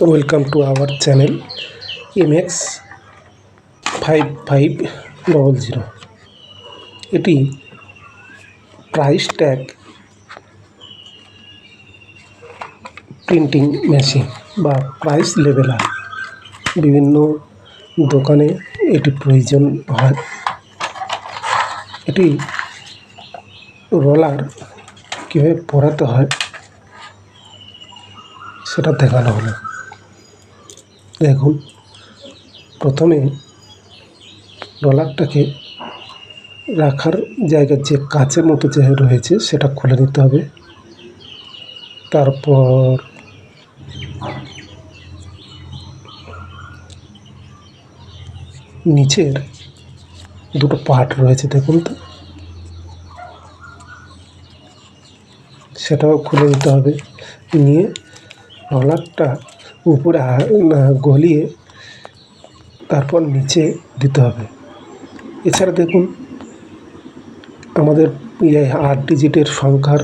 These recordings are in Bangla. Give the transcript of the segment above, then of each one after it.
Welcome to our channel MX5500। এটি প্রাইস ট্যাগ প্রিন্টিং মেশিন বা প্রাইস লেবেলার। বিভিন্ন দোকানে এটি প্রয়োজন হয়। এটি রোলার কীভাবে পরাতে হয় সেটা দেখানো হলো। দেখুন, প্রথমে রোলারটাকে রাখার জায়গার যে কাচের মতো যে রয়েছে সেটা খুলে নিতে হবে। তারপর নিচের দুটো পার্ট রয়েছে, দেখুন তো, সেটাও খুলে নিতে হবে। নিয়ে রোলারটা উপরে গলিয়ে তারপর নিচে দিতে হবে। এছাড়া দেখুন, আমাদের 8 ডিজিটের সংখ্যার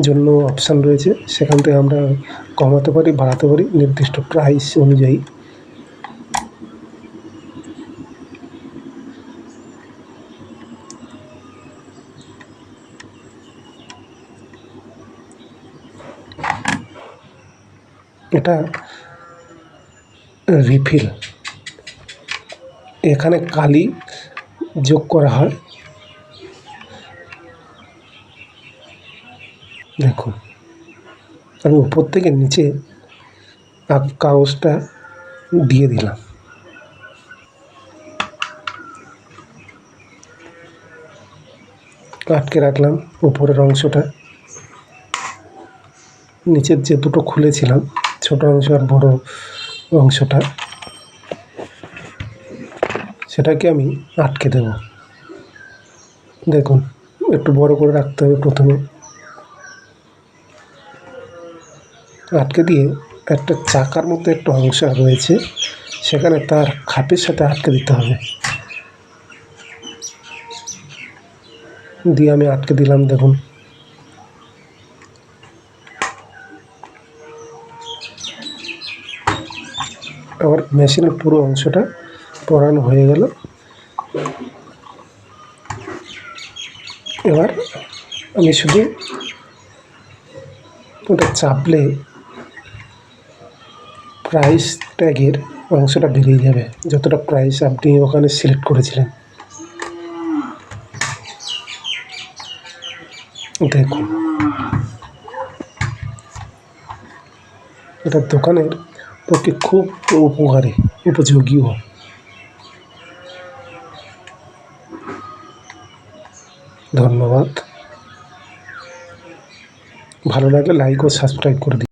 জন্য অপশান রয়েছে, সেখান থেকে আমরা কমাতে পারি, বাড়াতে পারি নির্দিষ্ট প্রাইস অনুযায়ী। এটা রিফিল, এখানে কালি যোগ করা হয়। দেখুন, আমি উপর থেকে নিচে কাগজটা দিয়ে দিলাম। আটকে রাখলাম উপরের অংশটা। নিচের যে দুটো খুলেছিলাম, ছোট অংশ আর বড় অংশটা, সেটাকে আমি আটকে দেব। দেখুন, একটু বড় করে রাখতে হবে। প্রথমে আটকে দিয়ে একটা চাকার মতো একটা অংশ রয়েছে, সেখানে তার খাপের সাথে আটকে দিতে হবে। দিয়ে আমি আটকে দিলাম। দেখুন, আমার মেশিনের পুরো অংশটা পরানো হয়ে গেল। এবার আমি শুধু ওটা চাপলে প্রাইস ট্যাগের অংশটা বেরিয়ে যাবে, যতটা প্রাইস আপনি ওখানে সিলেক্ট করেছিলেন। দেখুন, এটা দোকানের পক্ষে খুব উপকারী, উপযোগীও। ধন্যবাদ। ভালো লাগলে লাইক ও সাবস্ক্রাইব করে দিন।